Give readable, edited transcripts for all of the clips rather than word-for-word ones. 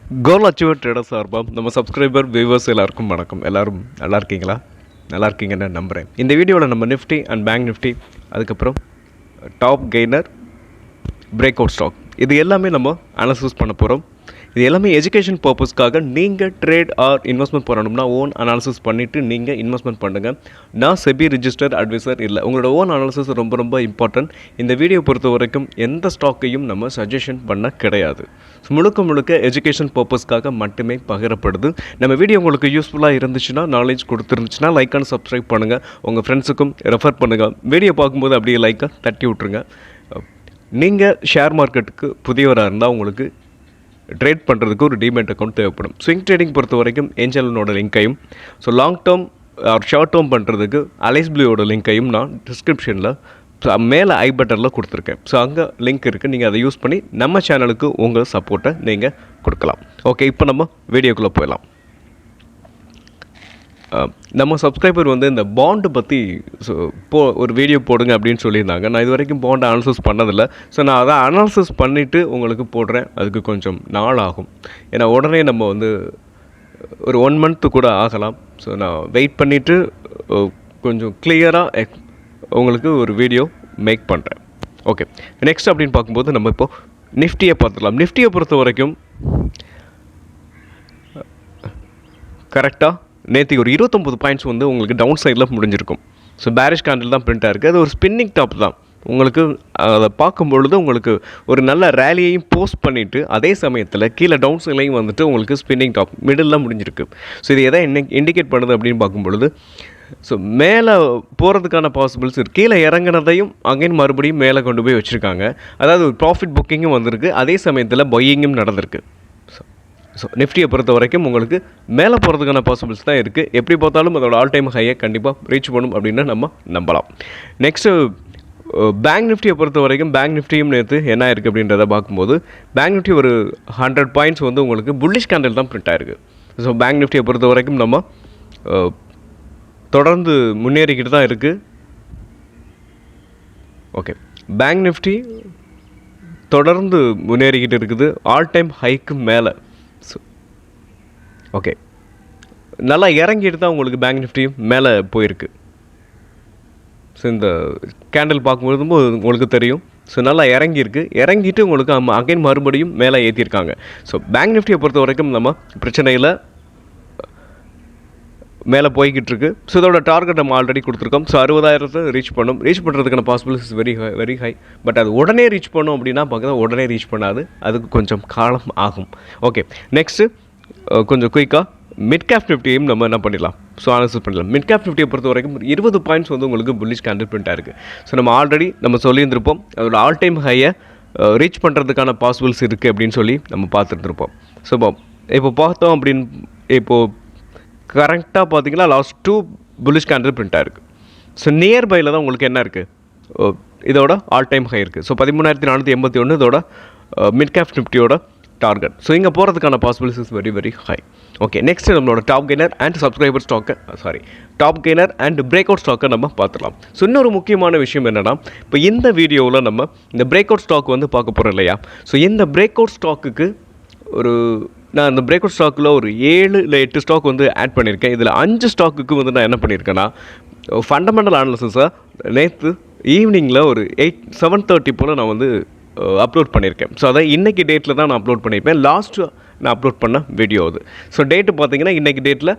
கோல் achiever trader சார்பாக நம்ம subscriber viewers எல்லாருக்கும் வணக்கம். எல்லோரும் நல்லா இருக்கீங்களா? நல்லா இருக்கீங்கன்னு நம்புகிறேன். இந்த வீடியோவில் நம்ம நிஃப்டி அண்ட் பேங்க் நிஃப்டி, அதுக்கப்புறம் top gainer, break out stock, இது எல்லாமே நம்ம அனாலிசிஸ் பண்ண போகிறோம். இது எல்லாமே எஜுகேஷன் பர்பஸ்க்காக. நீங்கள் ட்ரேட் ஆர் இன்வெஸ்ட்மெண்ட் பண்ணணும்னா ஓன் அனாலிசிஸ் பண்ணிவிட்டு நீங்கள் இன்வெஸ்ட்மெண்ட் பண்ணுங்கள். நான் செபி ரிஜிஸ்டர்ட் அட்வைசர் இல்லை. உங்களோட ஓன் அனாலிசிஸ் ரொம்ப ரொம்ப இம்பார்ட்டன்ட். இந்த வீடியோ பொறுத்த வரைக்கும் எந்த ஸ்டாக்கையும் நம்ம சஜஷன் பண்ண கிடையாது. முழுக்க முழுக்க எஜுகேஷன் பர்பஸ்க்காக மட்டுமே பகிரப்படுது. நம்ம வீடியோ உங்களுக்கு யூஸ்ஃபுல்லாக இருந்துச்சுன்னா, நாலேஜ் கொடுத்துருந்துச்சுன்னா லைக் அண்ட் சப்ஸ்கிரைப் பண்ணுங்கள். உங்கள் ஃப்ரெண்ட்ஸுக்கும் ரெஃபர் பண்ணுங்கள். வீடியோ பார்க்கும்போது அப்படியே லைக்கை தட்டி விட்ருங்க. நீங்கள் ஷேர் மார்க்கெட்டுக்கு புதியவராக இருந்தால் உங்களுக்கு ட்ரேட் பண்ணுறதுக்கு ஒரு டிமேட் அக்கௌண்ட் தேவைப்படும். ஸ்விங் ட்ரேடிங் பொறுத்த வரைக்கும் ஏஞ்சலனோட லிங்க்கையும், long term or short term பண்ணுறதுக்கு அலைஸ் ப்ளூயோட லிங்க்கையும் நான் டிஸ்கிரிப்ஷனில் மேலே ஐ பட்டனில் கொடுத்துருக்கேன். அங்கே லிங்க் இருக்குது. நீங்கள் அதை யூஸ் பண்ணி நம்ம சேனலுக்கு உங்கள் சப்போர்ட்டை நீங்கள் கொடுக்கலாம். ஓகே, இப்போ நம்ம வீடியோக்குள்ளே போயிடலாம். நம்ம சப்ஸ்கிரைபர் இந்த பாண்டு பற்றி ஒரு வீடியோ போடுங்க அப்படின்னு சொல்லியிருந்தாங்க. நான் இது வரைக்கும் பாண்டை அனாலிசிஸ் பண்ணதில்லை. நான் அதை அனாலிசிஸ் பண்ணிவிட்டு உங்களுக்கு போடுறேன். அதுக்கு கொஞ்சம் நாள் ஆகும். ஏன்னா உடனே நம்ம ஒரு 1 மந்த்து கூட ஆகலாம். நான் வெயிட் பண்ணிவிட்டு கொஞ்சம் கிளியராக உங்களுக்கு ஒரு வீடியோ மேக் பண்ணுறேன். ஓகே, நெக்ஸ்ட் அப்படின்னு பார்க்கும்போது நம்ம இப்போது நிஃப்டியை பார்த்துக்கலாம். நிஃப்டியை பொறுத்த வரைக்கும் கரெக்டாக நேற்றுக்கு ஒரு 29 பாயிண்ட்ஸ் உங்களுக்கு டவுன் சைடில் முடிஞ்சிருக்கும். பேரிஷ் கேண்டில் தான் பிரிண்ட் ஆகிருக்கு. அது ஒரு ஸ்பின்னிங் டாப் தான். உங்களுக்கு அதை பார்க்கும்பொழுது உங்களுக்கு ஒரு நல்ல ரேலியையும் போஸ்ட் பண்ணிவிட்டு அதே சமயத்தில் கீழே டவுன் சைட்லையும் உங்களுக்கு ஸ்பின்னிங் டாப் மிடில் முடிஞ்சிருக்கு. இது எதை இண்டிகேட் பண்ணுது அப்படின்னு பார்க்கும்பொழுது மேலே போகிறதுக்கான பாசிபிள்ஸ் இருக்குது. கீழே இறங்கினதையும் அகைன் மறுபடியும் மேலே கொண்டு போய் வச்சுருக்காங்க. அதாவது ஒரு ப்ராஃபிட் புக்கிங்கும் வந்திருக்கு. அதே சமயத்தில் பையிங்கும் நடந்திருக்கு. நிஃப்டியை பொறுத்த வரைக்கும் உங்களுக்கு மேலே போகிறதுக்கான பாசிபிள்ஸ் தான் இருக்குது. எப்படி பார்த்தாலும் அதோட ஆல் டைம் ஹையை கண்டிப்பாக ரீச் பண்ணும் அப்படின்னு நம்ம நம்பலாம். நெக்ஸ்ட்டு பேங்க் நிஃப்டியை பொறுத்த வரைக்கும் பேங்க் நிஃப்டியும் நேற்று என்ன இருக்குது அப்படின்றத பார்க்கும்போது பேங்க் நிஃப்டி ஒரு 100 பாயிண்ட்ஸ் உங்களுக்கு புல்லிஷ் கேண்டில் தான் பிரிண்ட் ஆகிருக்கு. பேங்க் நிஃப்டியை பொறுத்த வரைக்கும் நம்ம தொடர்ந்து முன்னேறிக்கிட்டு தான் இருக்குது. ஓகே, பேங்க் நிஃப்டி தொடர்ந்து முன்னேறிக்கிட்டு இருக்குது ஆல் டைம் ஹைக்கு மேலே. ஓகே, நல்லா இறங்கிட்டு தான் உங்களுக்கு பேங்க் நிஃப்டியும் மேலே போயிருக்கு. இந்த கேண்டில் பார்க்கும்போது உங்களுக்கு தெரியும். நல்லா இறங்கியிருக்கு. இறங்கிட்டு உங்களுக்கு அகைன் மறுபடியும் மேலே ஏற்றிருக்காங்க. பேங்க் நிஃப்டியை பொறுத்த வரைக்கும் நம்ம பிரச்சனையில் மேலே போய்கிட்டு இருக்கு. இதோட டார்கெட் நம்ம ஆல்ரெடி கொடுத்துருக்கோம். 60,000 ரீச் பண்ணுறதுக்கான பாசிபிலிட்டிஸ் வெரி ஹை. பட் அது உடனே ரீச் பண்ணோம் அப்படின்னா பார்க்குறது உடனே ரீச் பண்ணாது. அதுக்கு கொஞ்சம் காலம் ஆகும். ஓகே, நெக்ஸ்ட்டு கொஞ்சம் குயிக்காக மிட் கேப் நிஃப்டியையும் நம்ம என்ன பண்ணிடலாம், அனாலிசிஸ் பண்ணலாம். மிட் கேப் நிஃப்டியை பொறுத்த வரைக்கும் 20 பாயிண்ட்ஸ் உங்களுக்கு புல்லிஷ் கேண்டில் பிரிண்ட் ஆயிருக்கு. நம்ம ஆல்ரெடி நம்ம சொல்லியிருந்திருப்போம் அதோட ஆல் டைம் ஹையை ரீச் பண்ணுறதுக்கான பாசிபிள்ஸ் இருக்குது அப்படின்னு சொல்லி நம்ம பார்த்துருந்துருப்போம். இப்போ பார்த்தோம் அப்படின்னு இப்போது கரெக்டாக பார்த்தீங்கன்னா லாஸ்ட் 2 புல்லிஷ் கேண்டில் பிரிண்ட் ஆயிருக்கு. நியர்பையில் தான் உங்களுக்கு என்ன இருக்குது, இதோட ஆல் டைம் ஹை இருக்குது. 13,481 இதோட மிட் கேப் நிஃப்டியோட டார்கெட். இங்கே போகிறதுக்கான possibilities very high. Okay, next நம்மளோட டாப் கெய்னர் அண்ட் சப்ஸ்கிரைபர் ஸ்டாக்கை top gainer and break out ஸ்டாக்கை நம்ம பார்த்துக்கலாம். இன்னொரு முக்கியமான விஷயம் என்னென்னா, இப்போ இந்த வீடியோவில் நம்ம இந்த பிரேக் அவுட் ஸ்டாக் பார்க்க போகிறோம் இல்லையா. இந்த பிரேக் அவுட் ஸ்டாக்குக்கு நான் இந்த பிரேக் அவுட் ஸ்டாக்கில் ஒரு 7 இல்லை 8 ஸ்டாக் ஆட் பண்ணியிருக்கேன். இதில் 5 ஸ்டாக்குக்கு நான் என்ன பண்ணியிருக்கேன்னா, ஃபண்டமெண்டல் அனாலிசிஸை நேற்று ஈவினிங்கில் ஒரு 7:30 போல் நான் அப்லோட் பண்ணியிருக்கேன். அதை இன்றைக்கி டேட்டில் தான் நான் அப்லோட் பண்ணியிருப்பேன். லாஸ்ட்டு நான் அப்லோட் பண்ண வீடியோ அது. டேட்டு பார்த்தீங்கன்னா இன்றைக்கி டேட்டில்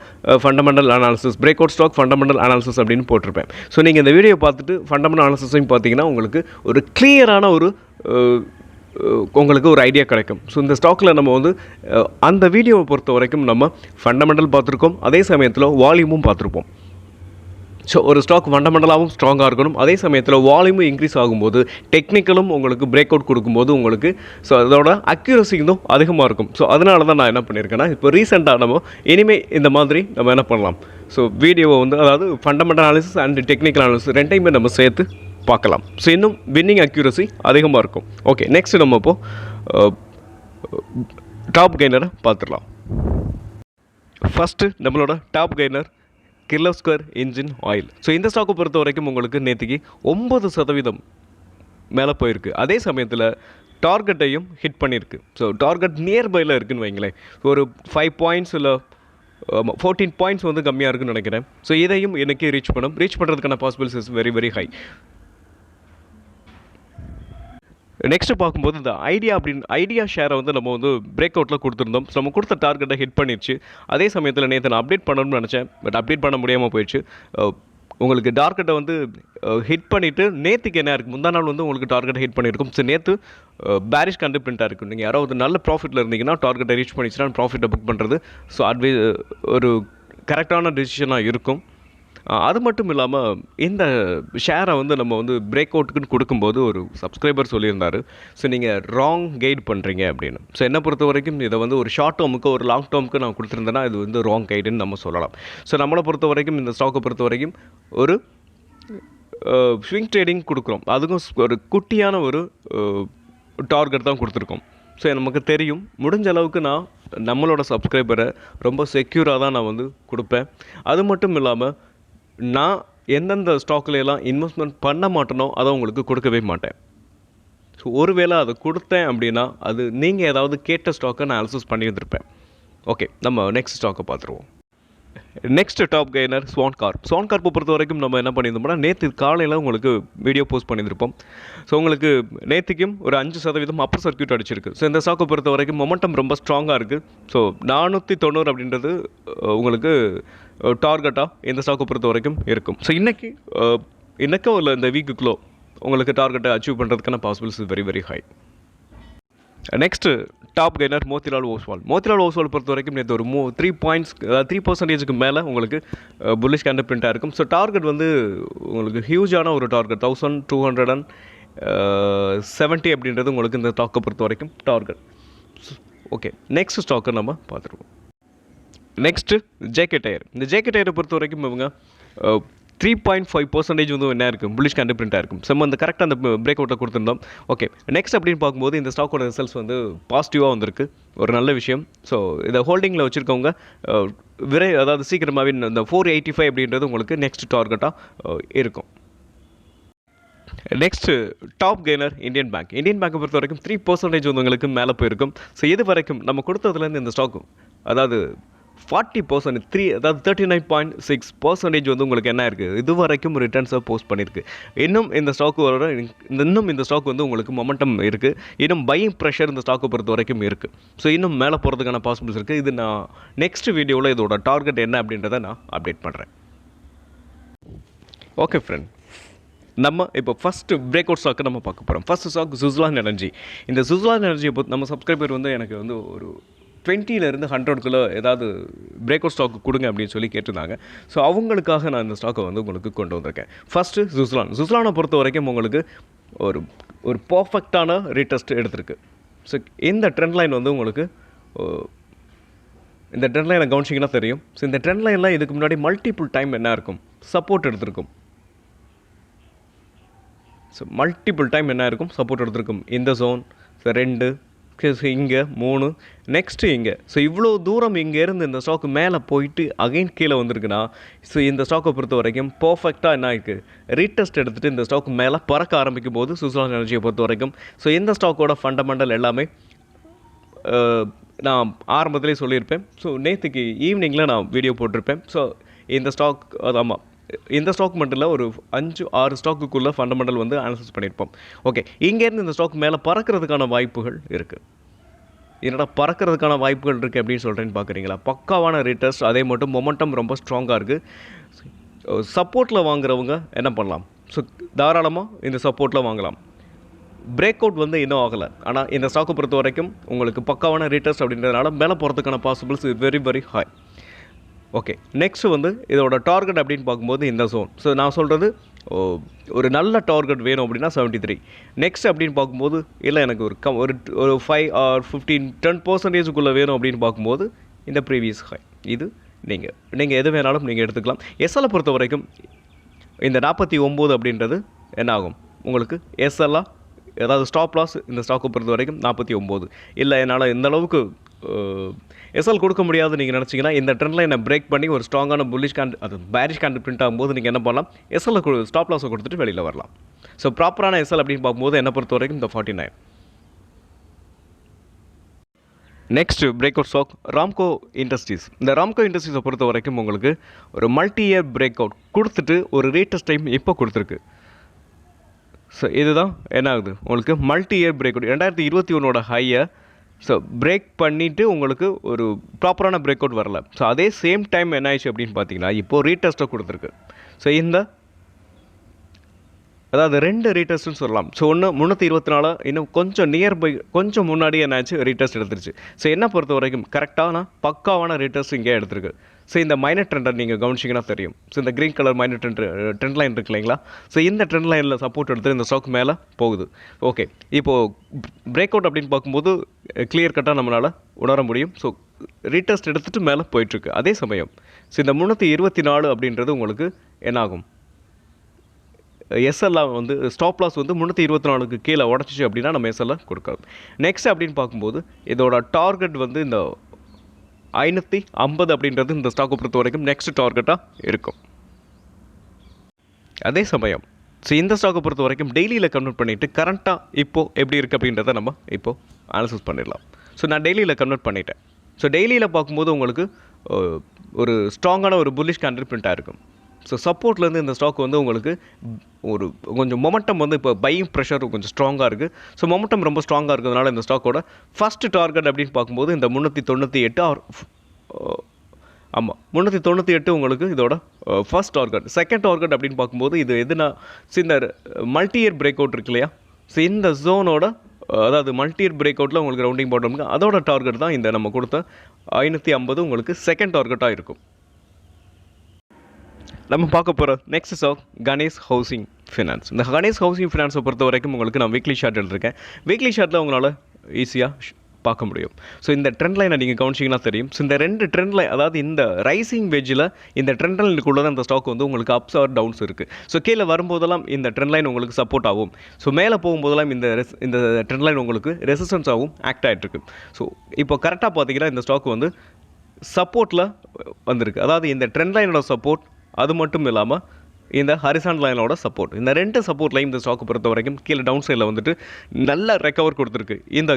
fundamental analysis break out stock fundamental analysis அப்படின்னு போட்டிருப்பேன். நீங்கள் இந்த வீடியோ பார்த்துட்டு ஃபண்டமெண்டல் அனாலிசிஸையும் பார்த்தீங்கன்னா உங்களுக்கு ஒரு கிளியரான உங்களுக்கு ஒரு ஐடியா கிடைக்கும். இந்த ஸ்டாக்கில் நம்ம அந்த வீடியோவை பொறுத்த வரைக்கும் நம்ம ஃபண்டமெண்டல் பார்த்துருக்கோம். அதே சமயத்தில் வால்யூமும் பார்த்துருப்போம். ஒரு ஸ்டாக் ஃபண்டமெண்டலாகவும் ஸ்ட்ராங்காக இருக்கணும். அதே சமயத்தில் வால்யூமும் இன்க்ரீஸ் ஆகும்போது டெக்னிக்கலும் உங்களுக்கு பிரேக் அவுட் கொடுக்கும்போது உங்களுக்கு அதோட அக்யூரஸியும் அதிகமாக இருக்கும். அதனால தான் நான் என்ன பண்ணியிருக்கேன்னா, இப்போ ரீசெண்டாக நம்ம இனிமேல் இந்த மாதிரி நம்ம என்ன பண்ணலாம், வீடியோவை அதாவது fundamental analysis and technical analysis ரெண்டையுமே நம்ம சேர்த்து பார்க்கலாம். இன்னும் வின்னிங் அக்யூரசி அதிகமாக இருக்கும். ஓகே, நெக்ஸ்ட் நம்ம இப்போது டாப் கெய்னரை பார்த்துடலாம். ஃபஸ்ட்டு நம்மளோட top gainer Kirloskar engine oil. இந்த ஸ்டாக்கை பொறுத்த வரைக்கும் உங்களுக்கு நேற்றுக்கு 9% மேலே போயிருக்கு. அதே சமயத்தில் டார்கெட்டையும் ஹிட் பண்ணியிருக்கு. ஸோ டார்கெட் நியர்பையில் இருக்குதுன்னு வைங்களேன். ஒரு 5 பாயிண்ட்ஸ் இல்லை 14 பாயிண்ட்ஸ் வந்து கம்மியாக இருக்குன்னு நினைக்கிறேன். ஸோ இதையும் எனக்கு ரீச் பண்ணுறதுக்கான possibilities is very very high. Next பார்க்கும்போது இந்த ஐடியா ஷேரை வந்து நம்ம வந்து பிரேக் அவுட்டில் கொடுத்துருந்தோம். ஸோ நம்ம கொடுத்த டார்கெட்டை ஹிட் பண்ணிடுச்சு. அதே சமயத்தில் நேற்று நான் அப்டேட் பண்ணணும்னு நினச்சேன், பட் அப்டேட் பண்ண முடியாமல் போயிடுச்சு. உங்களுக்கு டார்கெட்டை வந்து ஹிட் பண்ணிவிட்டு நேற்றுக்கு என்ன இருக்குது, முந்தா நாள் வந்து உங்களுக்கு டார்கெட்டை ஹிட் பண்ணியிருக்கும். ஸோ நேற்று பேரிஷ் கண்டிப்டண்ட்டாக இருக்கும். நீங்கள் யாராவது நல்ல ப்ராஃபிட்டில் இருந்தீங்கன்னா டார்கெட்டை ரீச் பண்ணிச்சுன்னா ப்ராஃபிட்டை புக் பண்ணுறது ஸோ ஒரு கரெக்டான டெசிஷனாக இருக்கும். அது மட்டும் இல்லாமல் இந்த ஷேரை வந்து நம்ம வந்து பிரேக் அவுட்டுக்குன்னு கொடுக்கும்போது ஒரு சப்ஸ்கிரைபர் சொல்லியிருந்தார், ஸோ நீங்கள் ராங் கைட் பண்ணுறீங்க அப்படின்னு. ஸோ என்னை பொறுத்த வரைக்கும் இதை வந்து ஒரு ஷார்ட் டேர்முக்கு ஒரு லாங் டேர்முக்கு நான் கொடுத்துருந்தேன்னா இது வந்து ராங் கைடுன்னு நம்ம சொல்லலாம். ஸோ நம்மளை பொறுத்த வரைக்கும் இந்த ஸ்டாக்கை பொறுத்த வரைக்கும் ஒரு ஸ்விங் ட்ரேடிங் கொடுக்குறோம். அதுக்கும் ஒரு குட்டியான ஒரு டார்கெட் தான் கொடுத்துருக்கோம். ஸோ நமக்கு தெரியும், முடிஞ்ச அளவுக்கு நான் நம்மளோட சப்ஸ்கிரைபரை ரொம்ப செக்யூராக தான் நான் வந்து கொடுப்பேன். அது மட்டும் இல்லாமல் நான் எந்தெந்த ஸ்டாக்லாம் இன்வெஸ்ட்மெண்ட் பண்ண மாட்டேனோ அதை உங்களுக்கு கொடுக்கவே மாட்டேன். ஸோ ஒருவேளை அதை கொடுத்தேன் அப்படின்னா அது நீங்கள் ஏதாவது கேட்ட ஸ்டாக்கை நான் அனாலிசிஸ் பண்ணி வந்திருப்பேன். ஓகே, நம்ம நெக்ஸ்ட் ஸ்டாக்கை பார்த்துருவோம். நெக்ஸ்ட் டாப் கெய்னர் ஸ்வான் கார்ப்பை பொறுத்த வரைக்கும் நம்ம என்ன பண்ணியிருந்தோம்னா நேற்று காலையில் உங்களுக்கு வீடியோ போஸ்ட் பண்ணியிருப்போம். ஸோ உங்களுக்கு நேற்றுக்கும் ஒரு 5% அப்பர் சர்க்யூட் அடிச்சிருக்கு. ஸோ இந்த ஸ்டாக்கை பொறுத்த வரைக்கும் மொமெண்டம் ரொம்ப ஸ்ட்ராங்காக இருக்குது. ஸோ 490 அப்படின்றது உங்களுக்கு டார்கெட்டாக இந்த ஸ்டாக்கை பொறுத்த வரைக்கும் இருக்கும். ஸோ இன்றைக்கும் இல்லை இந்த வீக்குக்குள்ளே உங்களுக்கு டார்கெட்டை அச்சீவ் பண்ணுறதுக்கான possibilities is very very high. Next top gainer Motilal Oswal பொறுத்த வரைக்கும் நேற்று ஒரு 3 பாயிண்ட்ஸ், அதாவது 3% மேலே உங்களுக்கு புல்லிஷ் கேண்டில் பிரிண்ட்டாக இருக்கும். ஸோ டார்கெட் வந்து உங்களுக்கு ஹியூஜான ஒரு டார்கெட் 1270 அப்படின்றது உங்களுக்கு இந்த ஸ்டாக்கை பொறுத்த வரைக்கும் டார்கெட். ஓகே, நெக்ஸ்ட் ஸ்டாக்கை நம்ம பார்த்துருவோம். நெக்ஸ்ட்டு ஜேகே டயர். இந்த ஜேகே டயரை பொறுத்த வரைக்கும் இவங்க 3.5% வந்து என்ன இருக்குது, புல்லிஷ் கேண்டில் பிரிண்ட்டாக இருக்கும். ஸோ அந்த கரெக்டாக அந்த பிரேக் அவுட்டை கொடுத்துருந்தோம். ஓகே, நெக்ஸ்ட் அப்படின்னு பார்க்கும்போது இந்த ஸ்டாக்கோட ரிசல்ட்ஸ் வந்து பாசிட்டிவாக வந்திருக்கு, ஒரு நல்ல விஷயம். ஸோ இதை ஹோல்டிங்கில் வச்சுருக்கவங்க அதாவது சீக்கிரமாகவே இந்த 485 அப்படின்றது உங்களுக்கு நெக்ஸ்ட் டார்கெட்டாக இருக்கும். நெக்ஸ்ட்டு டாப் கெய்னர் இந்தியன் பேங்கை பொறுத்த வரைக்கும் 3% வந்து உங்களுக்கு மேலே போயிருக்கும். ஸோ இது வரைக்கும் நம்ம கொடுத்ததுலேருந்து இந்த ஸ்டாக்கும் அதாவது 40%, அதாவது 39.6% வந்து உங்களுக்கு என்ன இருக்குது, இது வரைக்கும் ரிட்டர்ன்ஸை போஸ்ட் பண்ணியிருக்கு. இன்னும் இந்த ஸ்டாக் வந்து உங்களுக்கு மொமெண்டம் இருக்குது. இன்னும் பையிங் ப்ரெஷர் இந்த ஸ்டாக்கை பொறுத்த வரைக்கும் இருக்குது. ஸோ இன்னும் மேலே போகிறதுக்கான பாசிபிலிட்டிஸ் இருக்குது. இது நான் நெக்ஸ்ட் வீடியோவில் இதோட டார்கெட் என்ன அப்படின்றத நான் அப்டேட் பண்ணுறேன். ஓகே ஃப்ரெண்ட், நம்ம இப்போ ஃபஸ்ட்டு பிரேக் அவுட் ஸ்டாக்கை நம்ம பார்க்க போகிறோம். First stock Suzlon Energy. இந்த சுஸ்லான் எனர்ஜியை பொறுத்து நம்ம சப்ஸ்கிரைபர் வந்து எனக்கு வந்து ஒரு 20 to 100 ஏதாவது பிரேக் அவுட் ஸ்டாக்கு கொடுங்க அப்படின்னு சொல்லி கேட்டிருந்தாங்க. ஸோ அவங்களுக்காக நான் இந்த ஸ்டாக்கை வந்து உங்களுக்கு கொண்டு வந்திருக்கேன். ஃபஸ்ட்டு சுஸ்லானை பொறுத்த வரைக்கும் உங்களுக்கு ஒரு பர்ஃபெக்டான ரீடெஸ்ட் எடுத்திருக்கு. ஸோ இந்த ட்ரெண்ட் லைன் வந்து உங்களுக்கு இந்த ட்ரெண்ட் லைனை கவனிச்சிங்கன்னா தெரியும். ஸோ இந்த ட்ரெண்ட் லைன்லாம் இதுக்கு முன்னாடி மல்டிபிள் டைம் என்ன இருக்கும், சப்போர்ட் எடுத்திருக்கும். ஸோ மல்டிபிள் டைம் என்ன இருக்கும், சப்போர்ட் எடுத்திருக்கும். இந்த ஜோன் 2, இங்கே 3, நெக்ஸ்ட்டு இங்கே. ஸோ இவ்வளோ தூரம் இங்கேருந்து இந்த ஸ்டாக்கு மேலே போயிட்டு அகைன் கீழே வந்திருக்குன்னா, ஸோ இந்த ஸ்டாக்கை பொறுத்த வரைக்கும் பர்ஃபெக்டாக என்ன இருக்குது, ரீடெஸ்ட் எடுத்துகிட்டு இந்த ஸ்டாக்கு மேலே பறக்க ஆரம்பிக்கும் போது சுஸ்லான் எனர்ஜியை பொறுத்த வரைக்கும் ஸோ இந்த ஸ்டாக்கோட ஃபண்டமெண்டல் எல்லாமே நான் ஆரம்பத்திலே சொல்லியிருப்பேன். ஸோ நேற்றுக்கு ஈவினிங்கில் நான் வீடியோ போட்டிருப்பேன். ஸோ இந்த ஸ்டாக் ஆமாம், இந்த ஸ்டாக் மட்டும் இல்லை, ஒரு 5-6 ஸ்டாக்குக்குள்ளே ஃபண்டமெண்டல் வந்து அனாலிசிஸ் பண்ணியிருப்போம். ஓகே, இங்கேருந்து இந்த ஸ்டாக் மேலே பறக்கிறதுக்கான வாய்ப்புகள் இருக்குது. என்னடா பறக்கிறதுக்கான வாய்ப்புகள் இருக்குது அப்படின்னு சொல்கிறேன்னு பார்க்குறீங்களா? பக்காவான ரீட்டர்ஸ், அதே மட்டும் மொமெண்டம் ரொம்ப ஸ்ட்ராங்காக இருக்குது. சப்போர்ட்டில் வாங்குறவங்க என்ன பண்ணலாம், ஸோ தாராளமாக இந்த சப்போர்ட்டில் வாங்கலாம். பிரேக் அவுட் வந்து இன்னும் ஆகலை, ஆனால் இந்த ஸ்டாக்கை பொறுத்த வரைக்கும் உங்களுக்கு பக்காவான ரீட்டர்ஸ் அப்படின்றதுனால மேலே போகிறதுக்கான possibles very very high. Okay, next வந்து இதோட டார்கெட் அப்படின்னு பார்க்கும்போது இந்த ஜோன். ஸோ நான் சொல்கிறது ஒரு நல்ல டார்கெட் வேணும் அப்படின்னா 73. நெக்ஸ்ட் அப்படின்னு பார்க்கும்போது இல்லை எனக்கு ஒரு 5 or 10% வேணும் அப்படின்னு பார்க்கும்போது இந்த ப்ரீவியஸ் ஹை. இது நீங்கள் எது வேணாலும் நீங்கள் எடுத்துக்கலாம். எஸ்எல்லை பொறுத்த வரைக்கும் இந்த 49 அப்படின்றது என்ன ஆகும் உங்களுக்கு எஸ்எல்லாக, அதாவது ஸ்டாப் லாஸ் இந்த ஸ்டாக்கை பொறுத்த வரைக்கும் 49. இல்லை என்னால் இந்த அளவுக்கு எஸ்எல் கொடுக்க முடியாது நீங்கள் நினச்சிங்கன்னா இந்த ட்ரெண்டில் என்ன பிரேக் பண்ணி ஒரு ஸ்ட்ராங்கான புல்லிஷ் அது பேரிஷ் கேண்டில் பிரிண்ட் ஆகும்போது நீங்கள் என்ன பண்ணலாம், எஸ்எல்ல ஸ்டாப் லாஸை கொடுத்துட்டு வெளியில் வரலாம். ஸோ ப்ராப்பரான எஸ்எல் அப்படின்னு பார்க்கும்போது என்னை பொறுத்த வரைக்கும் இந்த 49. Next break out stock Ramco Industries. இந்த ராம்கோ இண்டஸ்ட்ரீஸை பொறுத்த வரைக்கும் உங்களுக்கு ஒரு மல்டி இயர் பிரேக் அவுட் கொடுத்துட்டு ஒரு ரேட்டஸ்ட் டைம் இப்போ கொடுத்துருக்கு. ஸோ இதுதான் என்ன ஆகுது உங்களுக்கு மல்டி இயர் பிரேக் அவுட் 2021 ஹையை ஸோ பிரேக் பண்ணிவிட்டு உங்களுக்கு ஒரு ப்ராப்பரான பிரேக் அவுட் வரல. ஸோ அதே சேம் டைம் என்ன ஆயிடுச்சு அப்படின்னு பார்த்தீங்கன்னா இப்போது ரீடெஸ்ட்டை கொடுத்துருக்கு. ஸோ இந்த அதாவது 2 ரீடெஸ்ட்னு சொல்லலாம். ஸோ ஒன்று 324 இன்னும் கொஞ்சம் நியர்பை கொஞ்சம் முன்னாடி என்னாச்சு ரீடெஸ்ட் எடுத்துருச்சு. ஸோ என்ன பொறுத்த வரைக்கும் கரெக்டான பக்காவான ரீடெஸ்ட் இங்கே எடுத்துருக்கு. ஸோ இந்த மைனர் ட்ரெண்டை நீங்கள் கவனிச்சிங்கன்னா தெரியும். ஸோ இந்த green colour minor trend line இருக்கு இல்லைங்களா? ஸோ இந்த ட்ரெண்ட் லைனில் சப்போர்ட் எடுத்து இந்த ஸ்டாக் மேலே போகுது. ஓகே, இப்போது பிரேக் அவுட் அப்படின்னு பார்க்கும்போது கிளியர் கட்டாக நம்மளால் உணர முடியும். ஸோ ரீடெஸ்ட் எடுத்துகிட்டு மேலே போயிட்டுருக்கு. அதே சமயம் ஸோ இந்த 324 அப்படின்றது உங்களுக்கு என்னாகும் எஸ்எல்லாம் வந்து ஸ்டாப் லாஸ் வந்து 324க்கு கீழே உடச்சிச்சு அப்படின்னா நம்ம எஸ்எல்லாம் கொடுக்கலாம். நெக்ஸ்ட் அப்படின்னு பார்க்கும்போது இதோட டார்கெட் வந்து இந்த 550 அப்படின்றது இந்த ஸ்டாக்கை பொறுத்த வரைக்கும் நெக்ஸ்ட் டார்கெட்டாக இருக்கும். அதே சமயம் ஸோ இந்த ஸ்டாக்கை பொறுத்த வரைக்கும் டெய்லியில் கன்வெர்ட் பண்ணிவிட்டு கரண்ட்டாக இப்போது எப்படி இருக்குது அப்படின்றத நம்ம இப்போது அனாலிசிஸ் பண்ணிடலாம். ஸோ நான் டெய்லியில் கன்வெர்ட் பண்ணிட்டேன். ஸோ டெய்லியில் பார்க்கும்போது உங்களுக்கு ஒரு ஸ்ட்ராங்கான ஒரு புல்லிஷ் கேண்டில் பிரிண்ட் ஆகிருக்கும். ஸோ சப்போர்ட்லேருந்து இந்த ஸ்டாக் வந்து உங்களுக்கு ஒரு கொஞ்சம் மொமெண்டம் வந்து இப்போ பையிங் ப்ரெஷர் கொஞ்சம் ஸ்ட்ராங்காக இருக்குது. ஸோ மொமெண்டம் ரொம்ப ஸ்ட்ராங்காக இருக்கிறதுனால இந்த ஸ்டாக்கோட ஃபஸ்ட்டு டார்கெட் அப்படின்னு பார்க்கும்போது இந்த 398 ஆமாம் 398 உங்களுக்கு இதோட ஃபர்ஸ்ட் டார்கெட். செகண்ட் டார்கெட் அப்படின்னு பார்க்கும்போது இது எதுனா இந்த மல்டி இயர் பிரேக் அவுட் இருக்கு இல்லையா? ஸோ இந்த ஜோனோட அதாவது மல்டி இயர் பிரேக் அவுட்டில் உங்களுக்கு ரவுண்டிங் பாட்டம்க்கு அதோட டார்கெட் தான் இந்த நம்ம கொடுத்த 550 உங்களுக்கு செகண்ட் டார்கெட்டாக இருக்கும். நம்ம பார்க்க போகிற நெக்ஸ்ட் ஸ்டாக் கணேஷ் ஹவுசிங் ஃபினான்ஸ். இந்த கணேஷ் ஹவுசிங் ஃபினான்ஸை பொறுத்த வரைக்கும் உங்களுக்கு நான் வீக்லி ஷார்ட் எடுத்திருக்கேன். வீக்லி ஷார்ட்டில் உங்களால் ஈஸியாக பார்க்க முடியும். ஸோ இந்த ட்ரெண்ட் லைனை நீங்கள் கவனிச்சிங்கன்னா தெரியும். ஸோ இந்த 2 ட்ரெண்ட் லைன் அதாவது இந்த ரைசிங் வெஜ்ஜில் இந்த ட்ரெண்ட் லைனுக்குள்ளே தான் இந்த ஸ்டாக் வந்து உங்களுக்கு அப்ஸ் ஆர் டவுன்ஸ் இருக்குது. ஸோ கீழே வரும்போதெல்லாம் இந்த ட்ரெண்ட் லைன் உங்களுக்கு சப்போர்ட் ஆகும். ஸோ மேலே போகும்போதெல்லாம் இந்த ட்ரெண்ட் லைன் உங்களுக்கு ரெசிஸ்டன்ஸாகவும் ஆக்ட் ஆகிட்டுருக்கு. ஸோ இப்போ கரெக்டாக பார்த்தீங்கன்னா இந்த ஸ்டாக் வந்து சப்போர்ட்டில் வந்திருக்கு. அதாவது இந்த ட்ரெண்ட் லைனோட சப்போர்ட் அது மட்டும் இல்லாமல் இந்த ஹரிசான் லைனோட சப்போர்ட், இந்த 2 சப்போர்ட் லைன் இந்த ஸ்டாக்கை பொறுத்த வரைக்கும் கீழே டவுன் சைடில் வந்துட்டு நல்ல ரெக்கவர் கொடுத்துருக்கு. இந்த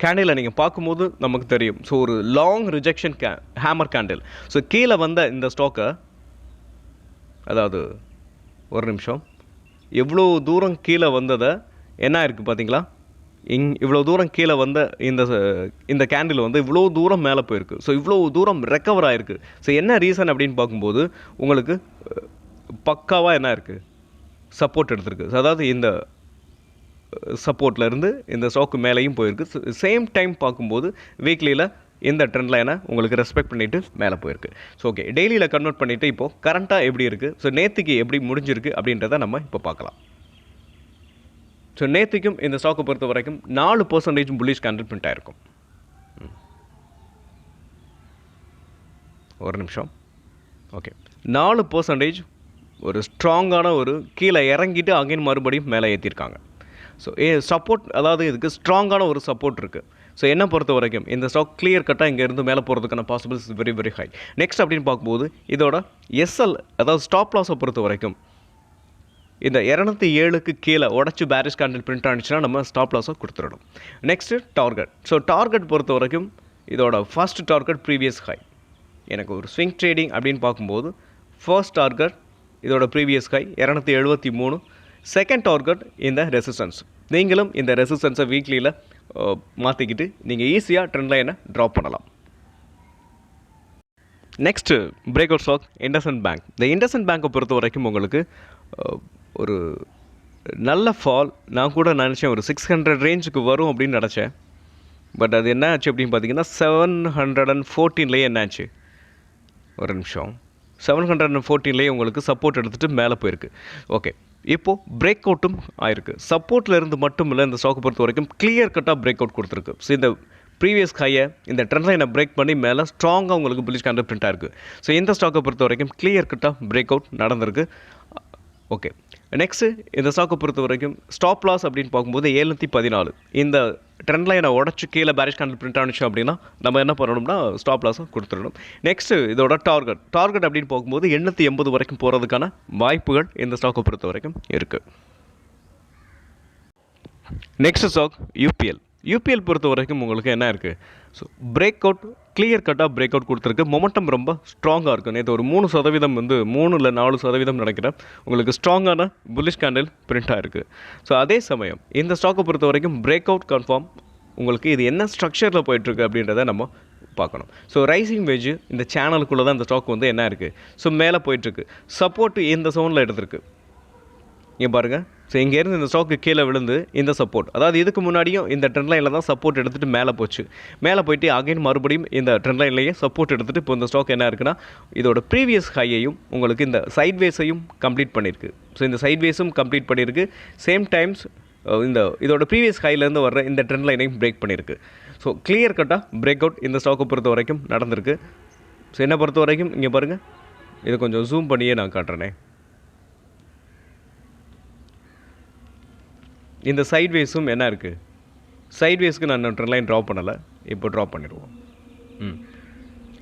கேண்டிலை நீங்கள் பார்க்கும்போது நமக்கு தெரியும். ஸோ ஒரு long rejection hammer candle. So கீழே வந்த இந்த ஸ்டாக்கை அதாவது ஒரு நிமிஷம் எவ்வளோ தூரம் கீழே வந்ததை என்ன இருக்குது பார்த்தீங்களா? இவ்வளோ தூரம் கீழே வந்த இந்த கேண்டில் வந்து இவ்வளோ தூரம் மேலே போயிருக்கு. ஸோ இவ்வளோ தூரம் ரெக்கவர் ஆகிருக்கு. ஸோ என்ன ரீசன் அப்படின்னு பார்க்கும்போது உங்களுக்கு பக்காவாக என்ன இருக்குது சப்போர்ட் எடுத்திருக்கு. ஸோ அதாவது இந்த சப்போர்ட்லேருந்து இந்த ஸ்டாக்கு மேலேயும் போயிருக்கு. சேம் டைம் பார்க்கும்போது வீக்லியில் இந்த ட்ரெண்ட் லைனை உங்களுக்கு ரெஸ்பெக்ட் பண்ணிவிட்டு மேலே போயிருக்கு. ஸோ ஓகே, டெய்லியில் கன்வெர்ட் பண்ணிவிட்டு இப்போது கரண்ட்டாக எப்படி இருக்குது, ஸோ நேற்றுக்கு எப்படி முடிஞ்சிருக்கு அப்படின்றத நம்ம இப்போ பார்க்கலாம். ஸோ நேற்றுக்கும் இந்த ஸ்டாக்கை பொறுத்த வரைக்கும் 4% புல்லிஷ் கேண்டில் பிரிண்ட் ஆகிருக்கும். ஒரு நிமிஷம். ஓகே, 4% ஒரு ஸ்ட்ராங்கான ஒரு கீழே இறங்கிட்டு அகைன் மறுபடியும் மேலே ஏற்றிருக்காங்க. ஸோ சப்போர்ட் அதாவது இதுக்கு ஸ்ட்ராங்கான ஒரு சப்போர்ட் இருக்குது. ஸோ என்ன பொறுத்த வரைக்கும் இந்த ஸ்டாக் கிளியர் கட்டாக இங்கேருந்து மேலே போகிறதுக்கான possibles very very high. Next அப்படின்னு பார்க்கும்போது இதோட எஸ்எல் அதாவது ஸ்டாப் லாஸை பொறுத்த வரைக்கும் இந்த 207க்கு கீழே உடச்சி பேரிஷ் கேண்டில் பிரிண்ட் ஆனிச்சுன்னா நம்ம ஸ்டாப் லாஸை கொடுத்துடணும். Next target. ஸோ டார்கெட் பொறுத்த வரைக்கும் இதோட ஃபர்ஸ்ட் டார்கெட் ப்ரீவியஸ் ஹை. எனக்கு ஒரு ஸ்விங் ட்ரேடிங் அப்படின்னு பார்க்கும்போது ஃபர்ஸ்ட் டார்கெட் இதோட ப்ரீவியஸ் ஹை 273. செகண்ட் டார்கெட் இந்த ரெசிஸ்டன்ஸ். நீங்களும் இந்த ரெசிஸ்டன்ஸை வீக்லியில் மாற்றிக்கிட்டு நீங்கள் ஈஸியாக ட்ரெண்ட் லைனை ட்ராப் பண்ணலாம். Next break out stock IndusInd Bank. இந்த இண்டஸ்இண்ட் பேங்க்கை பொறுத்த வரைக்கும் உங்களுக்கு ஒரு நல்ல ஃபால். நான் கூட நினச்சேன் ஒரு 600 ரேஞ்சுக்கு வரும் அப்படின்னு நினச்சேன். பட் அது என்ன ஆச்சு அப்படின்னு பார்த்தீங்கன்னா 714லேயே என்ன ஆச்சு, ஒரு நிமிஷம், 714லேயே உங்களுக்கு சப்போர்ட் எடுத்துகிட்டு மேலே போயிருக்கு. ஓகே, இப்போது பிரேக் அவுட்டும் ஆயிருக்கு. சப்போர்ட்டில் இருந்து மட்டும் இல்லை இந்த ஸ்டாக்கை பொறுத்த வரைக்கும் கிளியர் கட்டாக பிரேக் அவுட் கொடுத்துருக்கு. ஸோ இந்த ப்ரீவியஸ் ஹையை இந்த ட்ரெண்ட் லைனை பிரேக் பண்ணி மேலே ஸ்ட்ராங்காக உங்களுக்கு புல்லிஷ் கேண்டில் பிரிண்ட் ஆயிருக்கு. ஸோ இந்த ஸ்டாக்கை பொறுத்த வரைக்கும் கிளியர் கட்டாக பிரேக் அவுட் நடந்திருக்கு. ஓகே, நெக்ஸ்ட்டு இந்த ஸ்டாக்கை பொறுத்த வரைக்கும் ஸ்டாப் லாஸ் அப்படின்னு பார்க்கும்போது 714. இந்த ட்ரெண்ட் லைனை உடச்சி கீழே பேரிஷ் கேண்டில் பிரிண்ட் ஆனிச்சு அப்படின்னா நம்ம என்ன பண்ணணும்னா ஸ்டாப் லாஸை கொடுத்துடணும். நெக்ஸ்ட்டு இதோட டார்கெட் அப்படின்னு பார்க்கும்போது 880 வரைக்கும் போகிறதுக்கான வாய்ப்புகள் இந்த ஸ்டாக்கை பொறுத்த வரைக்கும் இருக்குது. Next stock UPL. யூபிஎல் பொறுத்த வரைக்கும் உங்களுக்கு என்ன இருக்குது, ஸோ பிரேக் அவுட் கிளியர் கட்டாக பிரேக் அவுட் கொடுத்துருக்கு. மொமெண்டம் ரொம்ப ஸ்ட்ராங்காக இருக்குது. நேற்று ஒரு 3% வந்து 3 இல்லை 4% நினைக்கிறேன் உங்களுக்கு ஸ்ட்ராங்கான புல்லிஷ் கேண்டில் பிரிண்ட் ஆகிருக்கு. ஸோ அதே சமயம் இந்த ஸ்டாக்கை பொறுத்த வரைக்கும் பிரேக் அவுட் கன்ஃபார்ம். உங்களுக்கு இது என்ன ஸ்ட்ரக்சரில் போயிட்டுருக்கு அப்படின்றத நம்ம பார்க்கணும். ஸோ ரைசிங் வேஜ் இந்த சேனலுக்குள்ளே தான் இந்த ஸ்டாக் வந்து என்ன இருக்குது, ஸோ மேலே போயிட்டுருக்கு. சப்போர்ட் இந்த சோனில் எடுத்திருக்கு. இங்கே பாருங்கள். ஸோ இங்கேருந்து இந்த ஸ்டாக்கு கீழே விழுந்து இந்த சப்போர்ட், அதாவது இதுக்கு முன்னாடியும் இந்த ட்ரெண்ட் லைனில் தான் சப்போர்ட் எடுத்துகிட்டு மேலே போச்சு. மேலே போயிட்டு அகைன் மறுபடியும் இந்த ட்ரெண்ட் லைன்லேயே சப்போர்ட் எடுத்துகிட்டு இப்போ இந்த ஸ்டாக் என்ன இருக்குன்னா இதோட ப்ரீவியஸ் ஹையையும் உங்களுக்கு இந்த சைட்வேஸையும் கம்ப்ளீட் பண்ணியிருக்கு. ஸோ இந்த சைட்வேஸும் கம்ப்ளீட் பண்ணியிருக்கு. சேம் டைம்ஸ் இதோட ப்ரீவியஸ் ஹைலேருந்து வர்ற இந்த ட்ரெண்ட் லைனையும் பிரேக் பண்ணியிருக்கு. ஸோ கிளியர் கட்டாக பிரேக் அவுட் இந்த ஸ்டாக்கை பொறுத்த வரைக்கும் நடந்திருக்கு. ஸோ என்னை பொறுத்த வரைக்கும் இங்கே பாருங்கள், இதை கொஞ்சம் ஜூம் பண்ணியே நான் காட்டுறேனே. இந்த சைட்வேஸும் என்ன இருக்குது, சைட்வேஸ்க்கு நான் ட்ரெண்ட் லைன் ட்ராப் பண்ணலை, இப்போ ட்ராப் பண்ணிடுவோம்.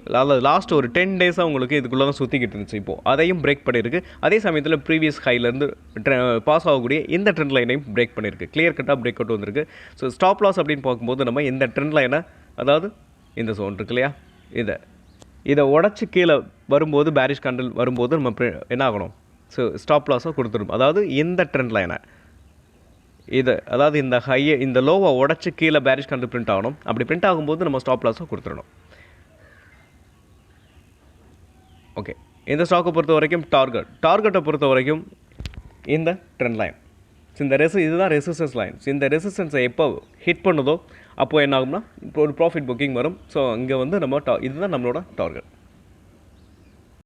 அதாவது லாஸ்ட் ஒரு 10 டேஸாக உங்களுக்கு இதுக்குள்ளே தான் சுற்றிக்கிட்டு இருந்துச்சு. இப்போது அதையும் பிரேக் பண்ணியிருக்கு. அதே சமயத்தில் ப்ரீவியஸ் ஹைலேருந்து பாஸ் ஆகக்கூடிய இந்த ட்ரெண்ட் லைனையும் பிரேக் பண்ணியிருக்கு. கிளியர் கட்டாக பிரேக் அவுட் வந்திருக்கு. ஸோ ஸ்டாப் லாஸ் அப்படின்னு பார்க்கும்போது நம்ம இந்த ட்ரெண்ட் லைனை, அதாவது இந்த சோன் இருக்கு இல்லையா, இதை உடச்சி கீழே வரும்போது பேரிஷ் கேண்டில் வரும்போது நம்ம என்ன ஆகணும், ஸோ ஸ்டாப் லாஸாக கொடுத்துடும். அதாவது இந்த ட்ரெண்ட் லைனை அதாவது இந்த ஹையை இந்த லோவை உடச்சி கீழே பேரிஷ் கேண்டில் பிரிண்ட் ஆகணும். அப்படி பிரிண்ட் ஆகும்போது நம்ம ஸ்டாப் லாஸாக கொடுத்துடணும். ஓகே, இந்த ஸ்டாக்கை பொறுத்த வரைக்கும் டார்கெட்டை பொறுத்த வரைக்கும் இந்த ட்ரெண்ட் லைன், இந்த இதுதான் ரெசிஸ்டன்ஸ் லைன்ஸ். இந்த ரெசிஸ்டன்ஸை எப்போ ஹிட் பண்ணுதோ அப்போது என்ன ஆகும்னா இப்போ ஒரு ப்ராஃபிட் புக்கிங் வரும். ஸோ இங்கே வந்து நம்ம இதுதான் நம்மளோட டார்கெட்.